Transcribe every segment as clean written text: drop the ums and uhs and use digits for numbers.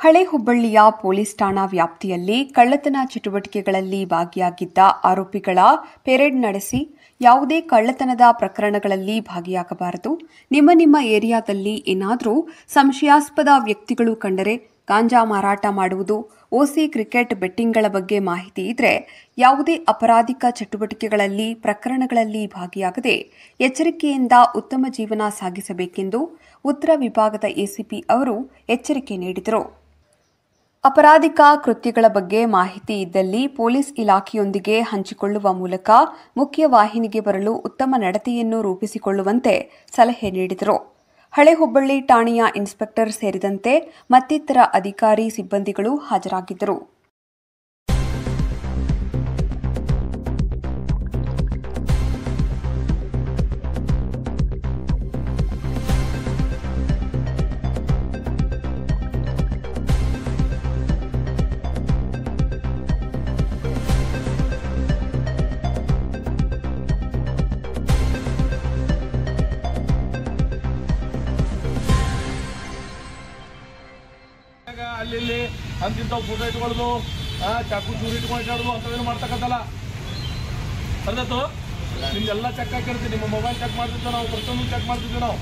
ಹಳೆ ಹುಬ್ಬಳ್ಳಿಯ ಪೊಲೀಸ್ ಠಾಣಾ ವ್ಯಾಪ್ತಿಯಲ್ಲಿ ಕಳ್ಳತನ ಚಟುವಟಿಕೆಗಳಲ್ಲಿ ಭಾಗಿಯಾಗಿದ್ದ ಆರೋಪಿಗಳ ಪೆರೇಡ್ ನಡೆಸಿ ಯಾವುದೇ ಕಳ್ಳತನದ ಪ್ರಕರಣಗಳಲ್ಲಿ ಭಾಗಿಯಾಗಬಾರದು. ನಿಮ್ಮ ಏರಿಯಾದಲ್ಲಿ ಏನಾದರೂ ಸಂಶಯಾಸ್ಪದ ವ್ಯಕ್ತಿಗಳು ಕಂಡರೆ ಗಾಂಜಾ ಮಾರಾಟ ಮಾಡುವುದು, ಓಸಿ ಕ್ರಿಕೆಟ್ ಬೆಟ್ಟಿಂಗ್ಗಳ ಬಗ್ಗೆ ಮಾಹಿತಿ ಇದ್ರೆ ಯಾವುದೇ ಅಪರಾಧಿಕ ಚಟುವಟಿಕೆಗಳಲ್ಲಿ ಪ್ರಕರಣಗಳಲ್ಲಿ ಭಾಗಿಯಾಗದೆ ಎಚ್ಚರಿಕೆಯಿಂದ ಉತ್ತಮ ಜೀವನ ಸಾಗಿಸಬೇಕೆಂದು ಉತ್ತರ ವಿಭಾಗದ ಎಸಿಪಿ ಅವರು ಎಚ್ಚರಿಕೆ ನೀಡಿದರು. ಅಪರಾಧಿಕ ಕೃತ್ಯಗಳ ಬಗ್ಗೆ ಮಾಹಿತಿ ಇದ್ದಲ್ಲಿ ಪೊಲೀಸ್ ಇಲಾಖೆಯೊಂದಿಗೆ ಹಂಚಿಕೊಳ್ಳುವ ಮೂಲಕ ಮುಖ್ಯವಾಹಿನಿಗೆ ಬರಲು ಉತ್ತಮ ನಡತೆಯನ್ನು ರೂಪಿಸಿಕೊಳ್ಳುವಂತೆ ಸಲಹೆ ನೀಡಿದರು. ಹಳೆ ಹುಬ್ಬಳ್ಳಿ ಠಾಣೆಯ ಇನ್ಸ್ಪೆಕ್ಟರ್ ಸೇರಿದಂತೆ ಮತ್ತಿತರ ಅಧಿಕಾರಿ ಸಿಬ್ಬಂದಿಗಳು ಹಾಜರಾಗಿದ್ದರು. ಅಲ್ಲಿ ಅಂತಿಂತ ಫೋಟೋ ಇಟ್ಕೊಳ್ಳೋದು, ಚಾಕು ಚೂರು ಇಟ್ಕೊಂಡು ಅಂತವೇನು ಮಾಡ್ತಕ್ಕಂಥಲ್ಲ. ಅರ್ಧತ್ತು ನಿಮ್ದೆಲ್ಲ ಚೆಕ್ ಹಾಕಿರ್ತೀವಿ. ನಿಮ್ಮ ಮೊಬೈಲ್ ಚೆಕ್ ಮಾಡ್ತಿದ್ವಿ ನಾವು, ಪ್ರತಿಯೊಂದು ಚೆಕ್ ಮಾಡ್ತಿದ್ವಿ ನಾವು.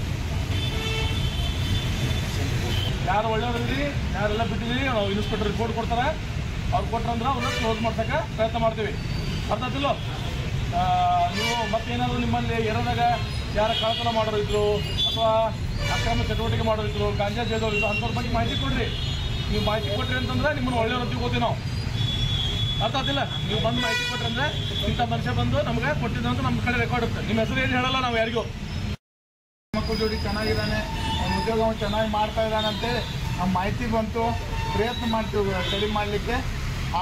ಯಾರು ಒಳ್ಳೆಯವ್ರಿದ್ರಿ, ಯಾರೆಲ್ಲ ಬಿಟ್ಟಿದ್ರಿ, ನಾವು ಇನ್ಸ್ಪೆಕ್ಟರ್ ರಿಪೋರ್ಟ್ ಕೊಡ್ತಾರೆ. ಅವ್ರು ಕೊಟ್ರಂದ್ರೆ ಅವ್ರನ್ನ ಕ್ಲೋಸ್ ಮಾಡ್ಸಕ್ಕೆ ಪ್ರಯತ್ನ ಮಾಡ್ತೀವಿ. ಅರ್ಧತ್ತಿಲ್ಲ ನೀವು ಮತ್ತೇನಾದ್ರು ನಿಮ್ಮಲ್ಲಿ ಏರಿಯಾದಾಗ ಯಾರ ಕಳ್ಳತನ ಮಾಡೋರು ಇದ್ರು ಅಥವಾ ಅಕ್ರಮ ಚಟುವಟಿಕೆ ಮಾಡೋರಿದ್ರು, ಗಾಂಜಾ ಸೇದೋರು ಇದ್ರು, ಅಂಥವ್ರ ಬಗ್ಗೆ ಮಾಹಿತಿ ಕೊಡ್ರಿ. ನೀವು ಮಾಹಿತಿ ಕೊಟ್ರಿ ಅಂತಂದ್ರೆ ನಿಮ್ಮನ್ನು ಒಳ್ಳೆಯವ್ರು ತಿಳ್ಕೋತೀವಿ ನಾವು. ಅರ್ಥ ಆಗ್ತಿಲ್ಲ. ನೀವು ಬಂದು ಮಾಹಿತಿ ಕೊಟ್ರಿ ಅಂದ್ರೆ ಇಂಥ ಮನುಷ್ಯ ಬಂದು ನಮ್ಗೆ ಕೊಟ್ಟಿದ್ದಂತ ನಮ್ಮ ಕಡೆ ರೆಕಾರ್ಡ್ ಇರುತ್ತೆ. ನಿಮ್ಮ ಹೆಸರು ಏನು ಹೇಳಲ್ಲ ನಾವು ಯಾರಿಗೂ. ಮಕ್ಕಳ ಜೋಡಿ ಚೆನ್ನಾಗಿದ್ದಾನೆ, ಅವ್ನ ಉದ್ಯೋಗ ಚೆನ್ನಾಗಿ ಮಾಡ್ತಾ ಇದ್ದಾನಂತೆ ನಮ್ಮ ಮಾಹಿತಿ ಬಂತು. ಪ್ರಯತ್ನ ಮಾಡ್ತೀವಿ ಸ್ಟಡಿ ಮಾಡಲಿಕ್ಕೆ.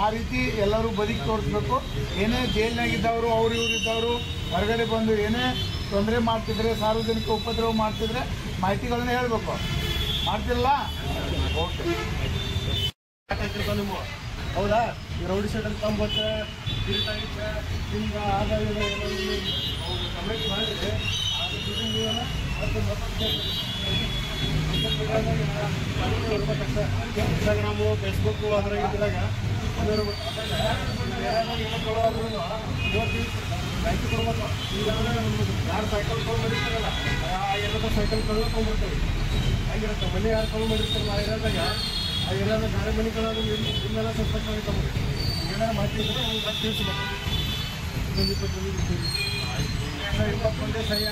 ಆ ರೀತಿ ಎಲ್ಲರೂ ಬದುಕಿ ತೋರಿಸ್ಬೇಕು. ಏನೇ ಜೈಲಿನಾಗಿದ್ದವರು ಅವ್ರು ಇವ್ರು ಇದ್ದವರು ಹೊರಗಡೆ ಬಂದು ಏನೇ ತೊಂದರೆ ಮಾಡ್ತಿದ್ರೆ, ಸಾರ್ವಜನಿಕ ಉಪದ್ರವ ಮಾಡ್ತಿದ್ರೆ ಮಾಹಿತಿಗಳನ್ನ ಹೇಳಬೇಕು. ಮಾಡ್ತಿರಲ್ಲ? ಓಕೆ. ನಿಮ್ಮ ಹೌದಾ? ಈ ರೌಡಿ ಶೀಟಲ್ಲಿ ತಂಬತ್ತೆ ಕಿರಿತಾಗಿತ್ತೆ ನಿಮ್ಗೆ ಆದಾಯ ಕಮೆಂಟ್ ಮಾಡಿದ್ರೆ ಇನ್ಸ್ಟಾಗ್ರಾಮು, ಫೇಸ್ಬುಕ್ಕು ಅದ್ರಾಗ ಇದ್ರಾಗ ಮಾಹಿತಿ ಕೊಡ್ಬೇಕು. ಈಗ ಯಾರು ಸೈಕಲ್ ತೊಗೊಂಡು ಮಾಡಿರ್ತಾರಲ್ಲ, ಎಲ್ಲದ ಸೈಕಲ್ ಕಳ್ಕೊಂಡ್ಬಿಡ್ತೇವೆ. ಆಗಿರುತ್ತೆ ಮನೆ ಯಾರು ಕಳ್ಳು ಮಾಡಿರ್ತಾರಲ್ಲ ಆ ಏರಿಯಾದಾಗ, ಆ ಏರಿಯಾದ ಗಾಡಿ ಮನೆಗಳಾದ್ರು ನಿಮ್ಮೆಲ್ಲ ಸಸ್ಪೆಕ್ಟ್ ಆಗಿರ್ತಾವೆ. ಏನಾರು ಮಾಹಿತಿ ಇದ್ದರೆ ತಿಳಿಸ್ಬೇಕು. 20 ಮಂದಿ ಸಹಿ